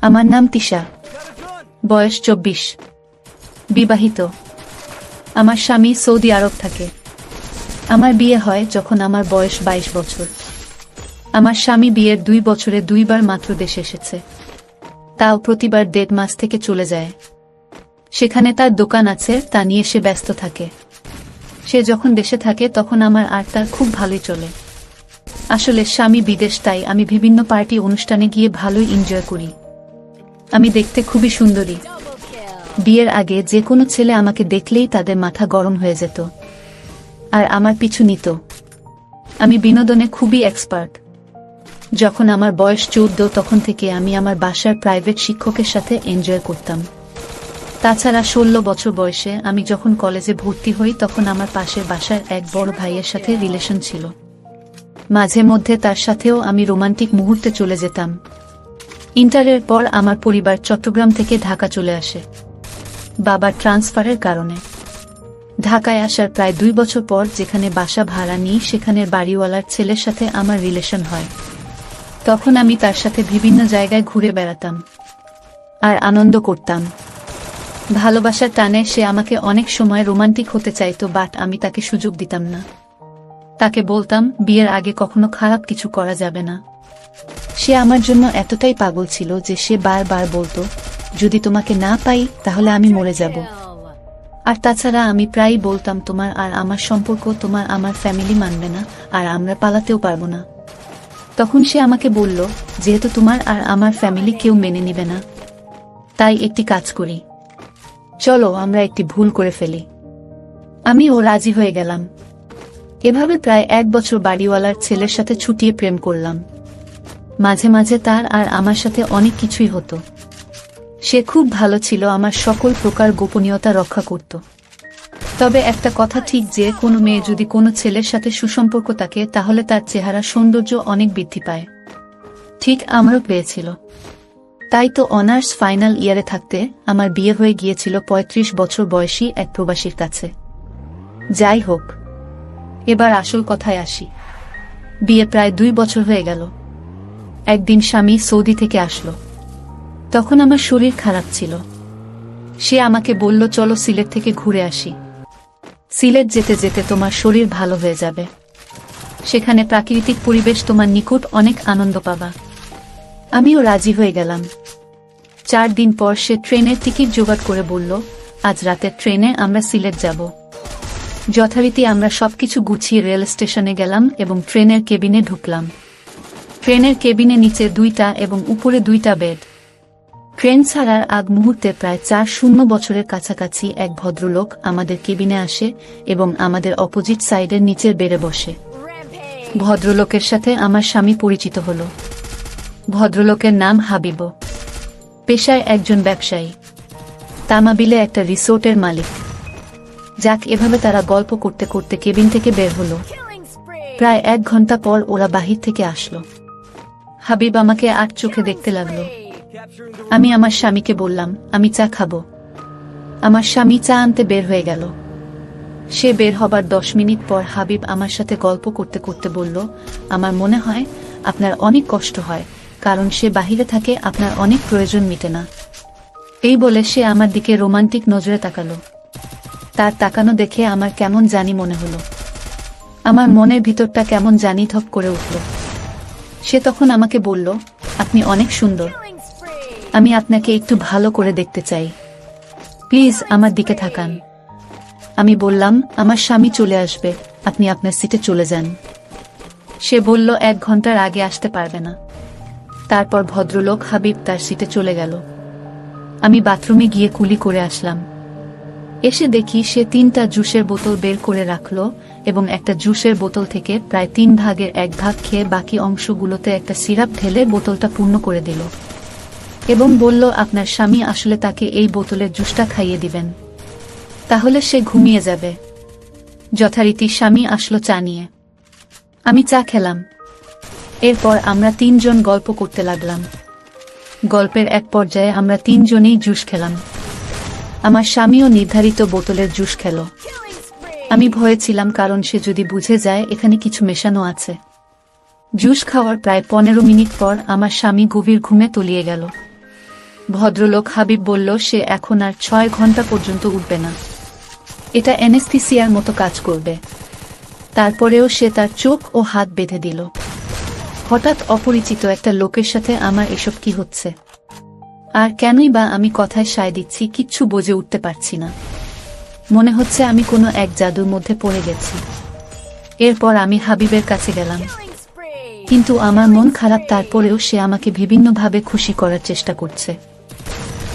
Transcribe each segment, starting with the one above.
আমার নাম তিশা, বয়স 24, বিবাহিত। আমার স্বামী সৌদি আরব থাকে। আমার বিয়ে হয় যখন আমার বয়স 22 বছর। আমার স্বামী বিয়ের 2 বছরে 2 বার মাত্র দেশে এসেছে, তাও প্রতিবার 1.5 মাস থেকে চলে যায়। সেখানে তার দোকান আছে, তা নিয়ে সে ব্যস্ত থাকে। সে যখন দেশে থাকে তখন আমার আর তার খুব ভালোই চলে। আসলে স্বামী বিদেশ, তাই আমি বিভিন্ন পার্টি অনুষ্ঠানে গিয়ে ভালোই এনজয় করি। আমি দেখতে খুবই সুন্দরী। বিয়ের আগে যে কোনো ছেলে আমাকে দেখলেই তাদের মাথা গরম হয়ে যেত আর আমার পিছু নিত। আমি বিনোদনে খুবই এক্সপার্ট। যখন আমার বয়স 14 তখন থেকে আমি আমার বাসার প্রাইভেট শিক্ষকের সাথে এনজয় করতাম। তাছাড়া 16 বছর বয়সে আমি যখন কলেজে ভর্তি হই তখন আমার পাশের বাসার এক বড় ভাইয়ের সাথে রিলেশন ছিল। মাঝে মধ্যে তার সাথেও আমি রোমান্টিক মুহূর্তে চলে যেতাম। ইন্টারের পর আমার পরিবার চট্টগ্রাম থেকে ঢাকা চলে আসে বাবার ট্রান্সফারের কারণে। ঢাকায় আসার প্রায় 2 বছর পর যেখানে বাসা ভাড়া নিই সেখানের বাড়িওয়ালার ছেলের সাথে আমার রিলেশন হয়। তখন আমি তার সাথে বিভিন্ন জায়গায় ঘুরে বেড়াতাম আর আনন্দ করতাম। ভালোবাসার টানে সে আমাকে অনেক সময় রোমান্টিক হতে চাইতো, বাট আমি তাকে সুযোগ দিতাম না। তাকে বলতাম বিয়ের আগে কখনো খারাপ কিছু করা যাবে না। সে আমার জন্য এতটাই পাগল ছিল যে সে বারবার বলতো, যদি তোমাকে না পাই তাহলে আমি মরে যাব। আর তাছাড়া আমি প্রায়ই বলতাম, তোমার আর আমার সম্পর্ক তোমার আমার ফ্যামিলি মানবে না আর আমরা পালাতেও পারবো না। তখন সে আমাকে বলল, যেহেতু তোমার আর আমার ফ্যামিলি কেউ মেনে নিবে না, তাই একটি কাজ করি, চলো আমরা একটি ভুল করে ফেলি। আমিও রাজি হয়ে গেলাম। এভাবে প্রায় 1 বছর বাড়িওয়ালার ছেলের সাথে ছুটিয়ে প্রেম করলাম। মাঝে মাঝে তার আর আমার সাথে অনেক কিছুই হতো। সে খুব ভালো ছিল, আমার সকল প্রকার গোপনীয়তা রক্ষা করত। তবে একটা কথা ঠিক যে কোনো মেয়ে যদি কোনো ছেলের সাথে সুসম্পর্ক থাকে তাহলে তার চেহারা সৌন্দর্য অনেক বৃদ্ধি পায়। ঠিক আমারও পেয়েছিল। তাই তো অনার্স ফাইনাল ইয়ারে থাকতে আমার বিয়ে হয়ে গিয়েছিল 35 বছর বয়সী এক প্রবাসীর কাছে। যাই হোক, এবার আসল কথায় আসি। বিয়ে প্রায় 2 বছর হয়ে গেল। একদিন স্বামী সৌদি থেকে আসলো। তখন আমার শরীর খারাপ ছিল। সে আমাকে বলল, চলো সিলেট থেকে ঘুরে আসি। সিলেট যেতে যেতে তোমার শরীর ভালো হয়ে যাবে। সেখানে প্রাকৃতিক পরিবেশ, তোমার নিকট অনেক আনন্দ পাবা। আমিও রাজি হয়ে গেলাম। 4 দিন পর সে ট্রেনের টিকিট জোগাড় করে বলল, আজ রাতের ট্রেনে আমরা সিলেট যাব। যথারীতি আমরা সবকিছু গুছিয়ে রেল স্টেশনে গেলাম এবং ট্রেনের কেবিনে ঢুকলাম। ট্রেনের কেবিনে নিচে 2টা এবং উপরে 2টা বেড। ট্রেন ছাড়ার আগ মুহূর্তে প্রায় 4-0 বছরের কাছাকাছি এক ভদ্রলোক আমাদের কেবিনে আসে এবং আমাদের অপোজিট সাইডের নিচের বেডে বসে। ভদ্রলোকের সাথে আমার স্বামী পরিচিত হল। ভদ্রলোকের নাম হাবিব। পেশায় একজন ব্যবসায়ী, তামাবিলে একটা রিসোর্টের মালিক। যাক, এভাবে তারা গল্প করতে করতে কেবিন থেকে বের হলো। প্রায় 1 ঘন্টা পর ওরা বাহির থেকে আসলো। হাবিব আমাকে আর চোখে দেখতে লাগলো। আমি আমার স্বামীকে বললাম, আমি চা খাবো। আমার স্বামী চা আনতে বের হয়ে গেল। সে বের হবার 10 মিনিট পর হাবিব আমার সাথে গল্প করতে করতে বলল, আমার মনে হয় আপনার অনেক কষ্ট হয়, কারণ সে বাহিরে থাকে, আপনার অনেক প্রয়োজন মিটে না। এই বলে সে আমার দিকে রোমান্টিক নজরে তাকালো। তার তাকানো দেখে আমার কেমন জানি মনে হলো। আমার মনের ভিতরটা কেমন জানি ধপ করে উঠল। সে তখন আমাকে বলল, আপনি অনেক সুন্দর, আমি আপনাকে একটু ভালো করে দেখতে চাই, প্লিজ আমার দিকে তাকান। আমি বললাম, আমার স্বামী চলে আসবে, আপনি আপনার সিটে চলে যান। সে বলল 1 ঘন্টার আগে আসতে পারবে না। তারপর ভদ্রলোক হাবিব তার সিটে চলে গেল। আমি বাথরুমে গিয়ে কুলি করে আসলাম। এসে দেখি সে 3টা জুসের বোতল বের করে রাখলো এবং একটা জুসের বোতল থেকে প্রায় 3 ভাগের 1 ভাগ খেয়ে বাকি অংশগুলোতে একটা সিরাপ ঢেলে বোতলটা পূর্ণ করে দিল এবং বলল, আপনার স্বামী আসলে তাকে এই বোতলের জুসটা খাইয়ে দিবেন, তাহলে সে ঘুমিয়ে যাবে। যথারীতি স্বামী আসলো চা নিয়ে। আমি চা খেলাম। এরপর আমরা 3 জন গল্প করতে লাগলাম। গল্পের এক পর্যায়ে আমরা 3 জনেই জুস খেলাম। আমার স্বামীও নির্ধারিত বোতলের জুস খেল। আমি ভয়ে ছিলাম, কারণ সে যদি বুঝে যায় এখানে কিছু মেশানো আছে। জুস খাওয়ার প্রায় 15 মিনিট পর আমার স্বামী গভীর ঘুমে তলিয়ে গেল। ভদ্রলোক হাবিব বলল সে এখন আর 6 ঘন্টা পর্যন্ত উঠবে না। এটা অ্যানেস্থেসিয়ার মতো কাজ করবে। তারপরেও সে তার চোখ ও হাত বেঁধে দিল। হঠাৎ অপরিচিত একটা লোকের সাথে আমার এসব কি হচ্ছে? আর কেনই বা আমি কথায় সায় দিচ্ছি কিচ্ছু বুঝে উঠতে পারছি না। মনে হচ্ছে আমি কোনো এক জাদুর মধ্যে পড়ে গেছি। এরপর আমি হাবিবের কাছে গেলাম, কিন্তু আমার মন খারাপ। তারপরেও সে আমাকে বিভিন্নভাবে খুশি করার চেষ্টা করছে।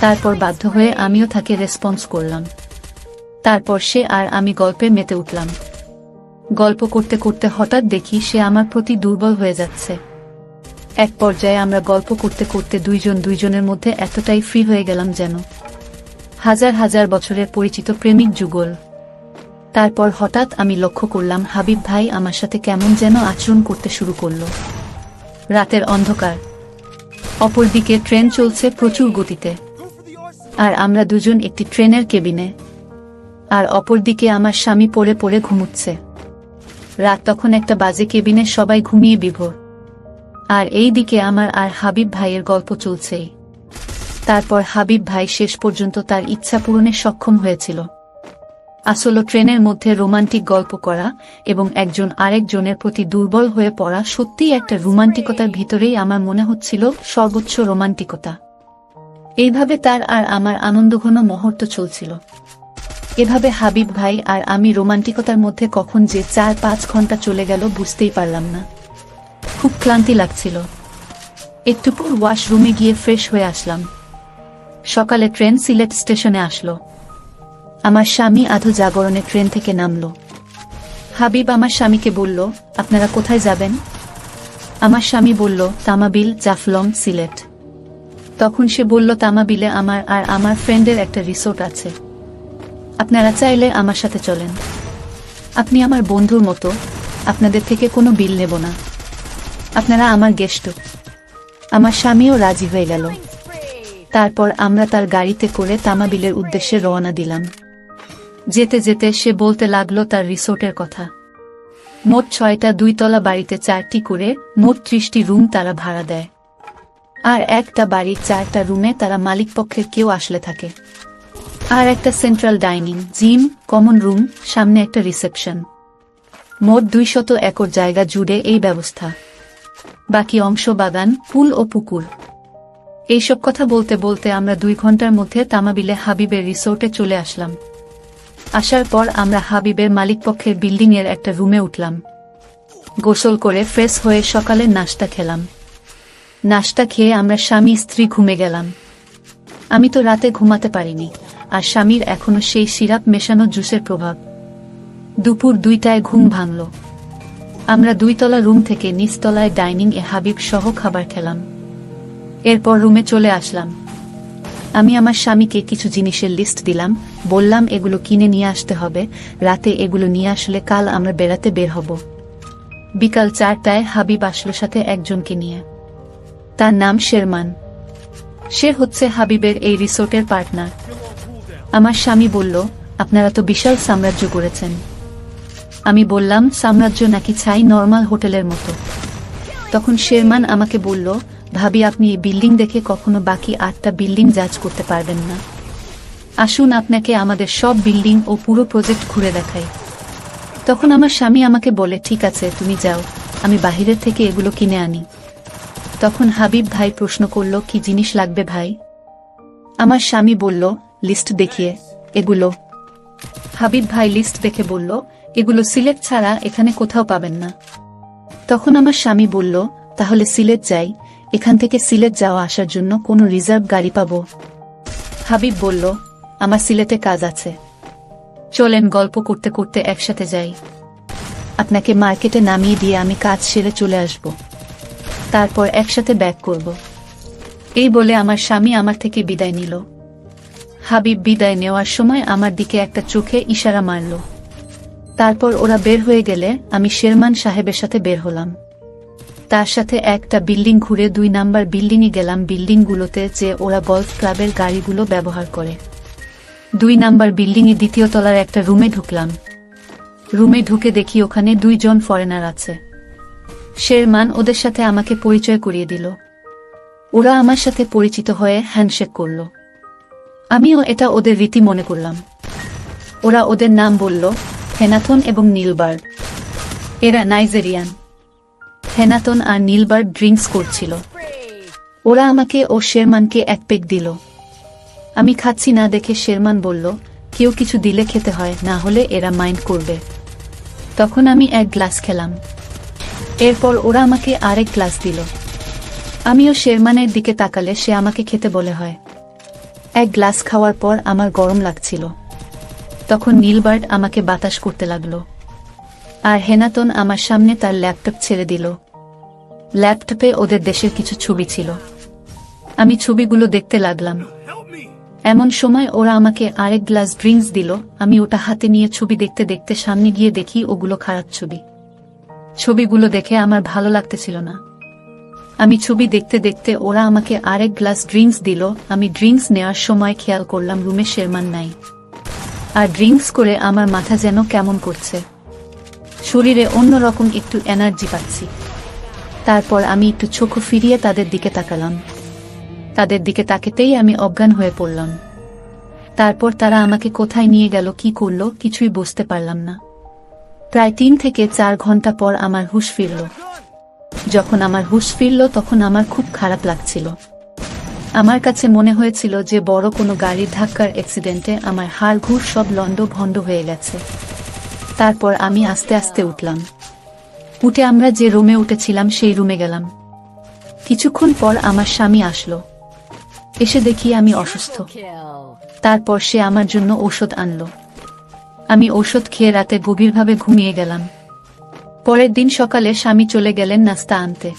তারপর বাধ্য হয়ে আমিও তাকে রেসপন্স করলাম। তারপর সে আর আমি গল্পে মেতে উঠলাম। গল্প করতে করতে হঠাৎ দেখি সে আমার প্রতি দুর্বল হয়ে যাচ্ছে। এক পর্যায়ে আমরা গল্প করতে করতে দুইজনের মধ্যে এতটাই ফ্রি হয়ে গেলাম যেন হাজার হাজার বছরের পরিচিত প্রেমিক যুগল। তারপর হঠাৎ আমি লক্ষ্য করলাম হাবিব ভাই আমার সাথে কেমন যেন আচরণ করতে শুরু করল। রাতের অন্ধকার, অপরদিকে ট্রেন চলছে প্রচুর গতিতে, আর আমরা দুজন একটি ট্রেনের কেবিনে, আর অপরদিকে আমার স্বামী পড়ে পড়ে ঘুমুচ্ছে। রাত তখন 1টা বাজে, কেবিনে সবাই ঘুমিয়ে বিভোর, আর এই দিকে আমার আর হাবিব ভাইয়ের গল্প চলছেই। তারপর হাবিব ভাই শেষ পর্যন্ত তার ইচ্ছা পূরণে সক্ষম হয়েছিল। আসলে ট্রেনের মধ্যে রোমান্টিক গল্প করা এবং একজন আরেকজনের প্রতি দুর্বল হয়ে পড়া সত্যিই একটা রোমান্টিকতার ভিতরেই আমার মনে হচ্ছিল সর্বোচ্চ রোমান্টিকতা। এইভাবে তার আর আমার আনন্দঘন মুহূর্ত চলছিল। এভাবে হাবিব ভাই আর আমি রোমান্টিকতার মধ্যে কখন যে 4-5 ঘন্টা চলে গেল বুঝতেই পারলাম না। খুব ক্লান্তি লাগছিল। একটু পর ওয়াশরুমে গিয়ে ফ্রেশ হয়ে আসলাম। সকালে ট্রেন সিলেট স্টেশনে আসলো। আমার স্বামী আধো জাগরণে ট্রেন থেকে নামলো। হাবিব আমার স্বামীকে বলল, আপনারা কোথায় যাবেন? আমার স্বামী বলল, তামাবিল, জাফলং, সিলেট। তখন সে বলল, তামাবিলে আমার আর আমার ফ্রেন্ডের একটা রিসোর্ট আছে, আপনারা চাইলে আমার সাথে চলেন। আপনি আমার বন্ধুর মতো, আপনাদের থেকে কোনো বিল নেব না, আপনারা আমার গেস্ট। আমার স্বামীও রাজি হয়ে গেল। তারপর আমরা তার গাড়িতে করে তামাবিলের উদ্দেশ্যে রওনা দিলাম। যেতে যেতে সে বলতে লাগলো তার রিসোর্টের কথা। মোট 6টা 2 তলা বাড়িতে 4টি করে মোট 30টি রুম তারা ভাড়া দেয়, আর একটা বাড়ির 4টা রুমে তারা মালিকপক্ষের কেউ আসলে থাকে, আর একটা central dining, gym, common room, সামনে একটা রিসেপশন। মোট 200 একর জায়গা জুড়ে এই ব্যবস্থা। বাকি অংশ বাগান, পুল ও পুকুর। এইসব কথা বলতে বলতে আমরা 2 ঘন্টার মধ্যে তামাবিলে হাবিবের রিসোর্টে চলে আসলাম। আসার পর আমরা হাবিবের মালিকপক্ষের বিল্ডিংয়ের একটা রুমে উঠলাম। গোসল করে ফ্রেশ হয়ে সকালের নাস্তা খেলাম। নাস্তা খেয়ে আমরা স্বামী স্ত্রী ঘুমে গেলাম। আমি তো রাতে ঘুমাতে পারিনি, আর স্বামীর এখনো সেই সিরাপ মেশানো জুসের প্রভাব। দুপুর 2টায় ঘুম ভাঙল। আমরা 2 তলা রুম থেকে নিচতলায় ডাইনিং এ হাবিব সহ খাবার খেলাম। এরপর রুমে চলে আসলাম। আমি আমার স্বামীকে কিছু জিনিসের লিস্ট দিলাম, বললাম এগুলো কিনে নিয়ে আসতে হবে, রাতে এগুলো নিয়ে আসলে কাল আমরা বেড়াতে বের হব। বিকাল 4টায় হাবিব আসলো সাথে একজনকে নিয়ে। তার নাম শেরমান। সে হচ্ছে হাবিবের এই রিসোর্টের পার্টনার। আমার স্বামী বলল, আপনারা তো বিশাল সাম্রাজ্য করেছেন। আমি বললাম, সাম্রাজ্য নাকি ছাই, নরমাল হোটেলের মতো। তখন শেরমান আমাকে বলল, ভাবি আপনি এই বিল্ডিং দেখে কখনো বাকি 8টা বিল্ডিং জাজ করতে পারবেন না। আসুন আপনাকে আমাদের সব বিল্ডিং ও পুরো প্রজেক্ট ঘুরে দেখাই। তখন আমার স্বামী আমাকে বলে, ঠিক আছে তুমি যাও, আমি বাহিরের থেকে এগুলো কিনে আনি। তখন হাবিব ভাই প্রশ্ন করল, কি জিনিস লাগবে ভাই? আমার স্বামী বলল, লিস্ট দেখিয়ে, এগুলো। হাবিব ভাই লিস্ট দেখে বলল, এগুলো সিলেট ছাড়া এখানে কোথাও পাবেন না। তখন আমার স্বামী বলল, তাহলে সিলেট যাই, এখান থেকে সিলেট যাওয়া আসার জন্য কোনো রিজার্ভ গাড়ি পাবো? হাবিব বলল, আমার সিলেটে কাজ আছে, চলেন গল্প করতে করতে একসাথে যাই। আপনাকে মার্কেটে নামিয়ে দিয়ে আমি কাজ সেরে চলে আসব, তারপর একসাথে ব্যাক করব। এই বলে আমার স্বামী আমার থেকে বিদায় নিল। হাবিব বিদায় নেওয়ার সময় আমার দিকে একটা চোখে ইশারা মারল। তারপর ওরা বের হয়ে গেলে আমি শেরমান সাহেবের সাথে বের হলাম। তার সাথে একটা বিল্ডিং ঘুরে 2 নাম্বার বিল্ডিংয়ে গেলাম। বিল্ডিংগুলোতে যে ওরা গলফ ক্লাবের গাড়িগুলো ব্যবহার করে। 2 নাম্বার বিল্ডিংয়ে 2য় তলার একটা রুমে ঢুকলাম। রুমে ঢুকে দেখি ওখানে 2 জন ফরেনার আছে। শেরমান ওদের সাথে আমাকে পরিচয় করিয়ে দিল। ওরা আমার সাথে পরিচিত হয়ে হ্যান্ডশেক করল। আমিও এটা ওদের রীতি মনে করলাম। ওরা ওদের নাম বলল, হেনাথন এবং নীলবার্ড। এরা নাইজেরিয়ান। হেনাথন আর নীলবার্ড ড্রিঙ্কস করছিল। ওরা আমাকে ও শেরমানকে এক পেক দিল। আমি খাচ্ছি না দেখে শেরমান বলল, কেউ কিছু দিলে খেতে হয়, না হলে এরা মাইন্ড করবে। তখন আমি এক গ্লাস খেলাম। এরপর ওরা আমাকে আরেক গ্লাস দিল। আমিও শেরমানের দিকে তাকালে সে আমাকে খেতে বলে হয়। এক গ্লাস খাওয়ার পর আমার গরম লাগছিল। তখন নীলবার্ড আমাকে বাতাস করতে লাগলো। আর হেনাতন আমার সামনে তার ল্যাপটপ ছেড়ে দিল। ল্যাপটপে ওদের দেশের কিছু ছবি ছিল। আমি ছবিগুলো দেখতে লাগলাম। এমন সময় ওরা আমাকে আরেক গ্লাস ড্রিঙ্কস দিল। আমি ওটা হাতে নিয়ে ছবি দেখতে দেখতে সামনে গিয়ে দেখি ওগুলো খারাপ ছবি। ছবিগুলো দেখে আমার ভালো লাগতেছিল না। আমি ছবি দেখতে দেখতে ওরা আমাকে আরেক গ্লাস ড্রিঙ্কস দিল। আমি ড্রিঙ্কস নেওয়ার সময় খেয়াল করলাম রুমে শেরমান নাই। আর ড্রিঙ্কস করে আমার মাথা যেন কেমন করছে, শরীরে অন্যরকম একটু এনার্জি পাচ্ছি। তারপর আমি একটু চোখ ফিরিয়ে তাদের দিকে তাকালাম। তাদের দিকে তাকাতেই আমি অজ্ঞান হয়ে পড়লাম। তারপর তারা আমাকে কোথায় নিয়ে গেল, কি করলো, কিছুই বুঝতে পারলাম না। প্রায় 3 থেকে 4 ঘন্টা পর আমার হুঁশ ফিরল। যখন আমার হুঁশ ফিরল তখন আমার খুব খারাপ লাগছিল। আমার কাছে মনে হয়েছিল যে বড় কোনো গাড়ির ধাক্কার অ্যাক্সিডেন্টে আমার হাড় ঘুর সব লন্ড ভন্ড হয়ে গেছে। তারপর আমি আস্তে আস্তে উঠলাম। উঠে আমরা যে রুমে উঠেছিলাম সেই রুমে গেলাম। কিছুক্ষণ পর আমার স্বামী আসলো। এসে দেখি আমি অসুস্থ। তারপর সে আমার জন্য ঔষধ আনলো। আমি ঔষধ খেয়ে রাতে গভীরভাবে ঘুমিয়ে গেলাম। পরের দিন সকালে স্বামী চলে গেলেন নাস্তা আনতে।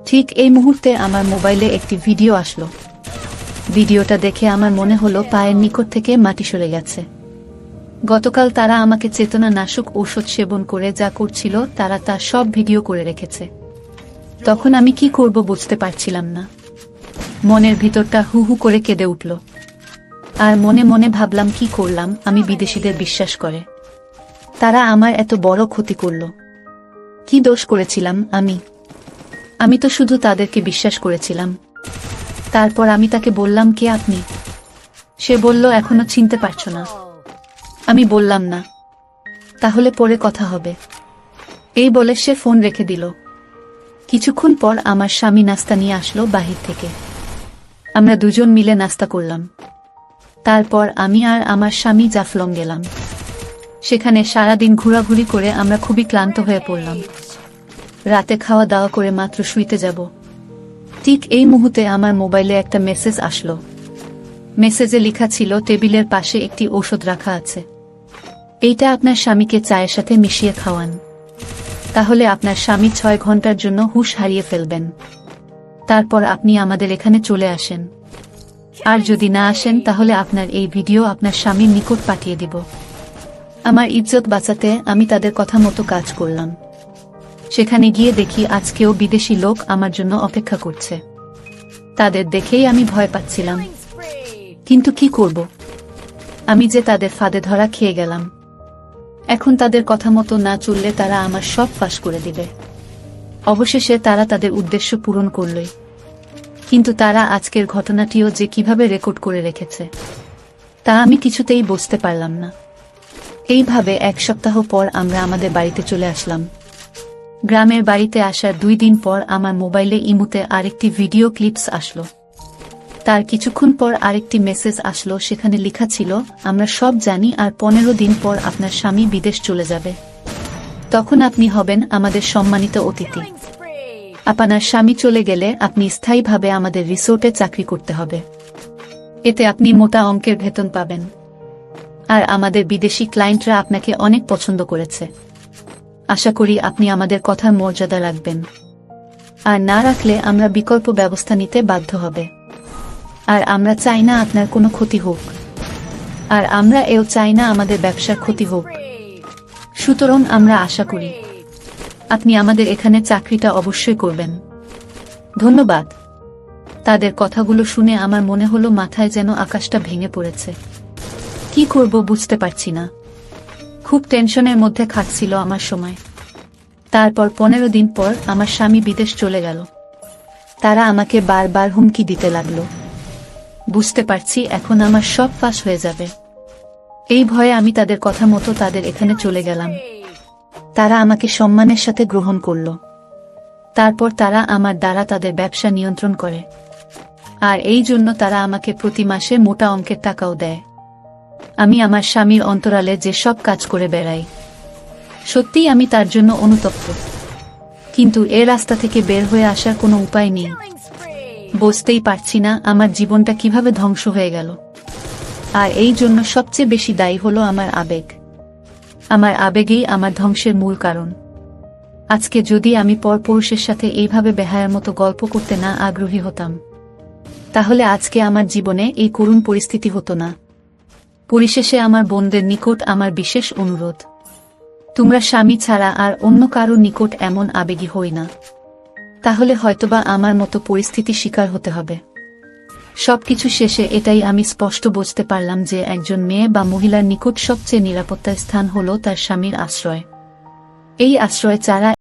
ঠিক এই মুহূর্তে আমার মোবাইলে একটি ভিডিও আসলো। ভিডিওটা দেখে আমার মনে হলো পায়ের নিকট থেকে মাটি সরে গেছে। গতকাল তারা আমাকে চেতনা নাশক ঔষধ সেবন করে যা করছিল তারা তা সব ভিডিও করে রেখেছে। তখন আমি কি করব বুঝতে পারছিলাম না। মনের ভিতরটা হু হু করে কেঁদে উঠল। আর মনে মনে ভাবলাম, কি করলাম আমি বিদেশিদের বিশ্বাস করে? তারা আমার এত বড় ক্ষতি করল। কি দোষ করেছিলাম আমি তো শুধু তাদেরকে বিশ্বাস করেছিলাম। তারপর আমি তাকে বললাম, কে আপনি? সে বলল, এখনো চিনতে পারছো না? আমি বললাম, না। তাহলে পরে কথা হবে। এই বলে সে ফোন রেখে দিল। কিছুক্ষণ পর আমার স্বামী নাস্তা নিয়ে আসলো বাহির থেকে। আমরা দুজন মিলে নাস্তা করলাম। তারপর আমি আর আমার স্বামী জাফলং গেলাম। সেখানে সারাদিন ঘোরাঘুরি করে আমরা খুবই ক্লান্ত হয়ে পড়লাম। রাতে খাওয়া দাওয়া করে মাত্র শুইতে যাব। ঠিক এই মুহূর্তে আমার মোবাইলে একটা মেসেজ আসলো। মেসেজে লেখা ছিল, টেবিলের পাশে একটি ঔষধ রাখা আছে। এইটা আপনার স্বামীকে চায়ের সাথে মিশিয়ে খাওয়ান। তাহলে আপনার স্বামী 6 ঘন্টার জন্য হুঁশ হারিয়ে ফেলবেন। তারপর আপনি আমাদের এখানে চলে আসেন। আর যদি না আসেন তাহলে আপনার এই ভিডিও আপনার স্বামীর নিকট পাঠিয়ে দিব। আমার ইজ্জত বাঁচাতে আমি তাদের কথা মতো কাজ করলাম। সেখানে গিয়ে দেখি আজকেও বিদেশি লোক আমার জন্য অপেক্ষা করছে। তাদের দেখেই আমি ভয় পাচ্ছিলাম, কিন্তু কি করব? আমি যে তাদের ফাঁদে ধরা খেয়ে গেলাম। এখন তাদের কথা মতো না চললে তারা আমার সব ফাঁস করে দিবে। অবশেষে তারা তাদের উদ্দেশ্য পূরণ করলই। কিন্তু তারা আজকের ঘটনাটিও যে কিভাবে রেকর্ড করে রেখেছে তা আমি কিছুতেই বুঝতে পারলাম না। এইভাবে 1 সপ্তাহ পর আমরা আমাদের বাড়িতে চলে আসলাম। গ্রামের বাড়িতে আসার 2 দিন পর আমার মোবাইলে ইমুতে আরেকটি ভিডিও ক্লিপস আসলো। তার কিছুক্ষণ পর আরেকটি মেসেজ আসলো। সেখানে লেখা ছিল, আমরা সব জানি আর 15 দিন পর আপনার স্বামী বিদেশ চলে যাবে। তখন আপনি হবেন আমাদের সম্মানিত অতিথি। আপনার স্বামী চলে গেলে আপনি স্থায়ীভাবে আমাদের রিসোর্টে চাকরি করতে হবে। এতে আপনি মোটা অঙ্কের বেতন পাবেন। আর আমাদের বিদেশি ক্লায়েন্টরা আপনাকে অনেক পছন্দ করেছে। আশা করি আপনি আমাদের কথার মর্যাদা রাখবেন। আর না রাখলে আমরা বিকল্প ব্যবস্থা নিতে বাধ্য হবে। আর আমরা চাই না আপনার কোনো ক্ষতি হোক। আর আমরা এও চাই না আমাদের ব্যবসার ক্ষতি হোক। সুতরাং আমরা আশা করি আপনি আমাদের এখানে চাকরিটা অবশ্যই করবেন। ধন্যবাদ। তাদের কথাগুলো শুনে আমার মনে হলো মাথায় যেন আকাশটা ভেঙে পড়েছে। কি করব বুঝতে পারছি না। খুব টেনশনের মধ্যে কাটছিল আমার সময়। তারপর 15 দিন পর আমার স্বামী বিদেশ চলে গেল। তারা আমাকে বারবার হুমকি দিতে লাগলো। বুঝতে পারছি এখন আমার সব ফাঁস হয়ে যাবে। এই ভয়ে আমি তাদের কথা মতো তাদের এখানে চলে গেলাম। তারা আমাকে সম্মানের সাথে গ্রহণ করল। তারপর তারা আমার দ্বারা তাদের ব্যবসা নিয়ন্ত্রণ করে, আর এই জন্য তারা আমাকে প্রতি মাসে মোটা অঙ্কের টাকাও দেয়। আমি আমার স্বামীর অন্তরালে যে সব কাজ করে বেড়াই, সত্যিই আমি তার জন্য অনুতপ্ত, কিন্তু এ রাস্তা থেকে বের হয়ে আসার কোনো উপায় নেই। বুঝতেই পারছি না আমার জীবনটা কিভাবে ধ্বংস হয়ে গেল। আর এই জন্য সবচেয়ে বেশি দায়ী হলো আমার আবেগ। আমার আবেগেই আমার ধ্বংসের মূল কারণ। আজকে যদি আমি পরপুরুষের সাথে এইভাবে বেহায়ার মতো গল্প করতে না আগ্রহী হতাম, তাহলে আজকে আমার জীবনে এই করুণ পরিস্থিতি হতো না। পরিশেষে আমার বোনদের নিকট আমার বিশেষ অনুরোধ, তোমরা স্বামী ছাড়া আর অন্য কারো নিকট এমন আবেগী হই না, তাহলে হয়তোবা আমার মতো পরিস্থিতি শিকার হতে হবে। সবকিছু শেষে এটাই আমি স্পষ্ট বুঝতে পারলাম যে একজন মেয়ে বা মহিলার নিকট সবচেয়ে নিরাপত্তার স্থান হলো তার স্বামীর আশ্রয়। এই আশ্রয় ছাড়া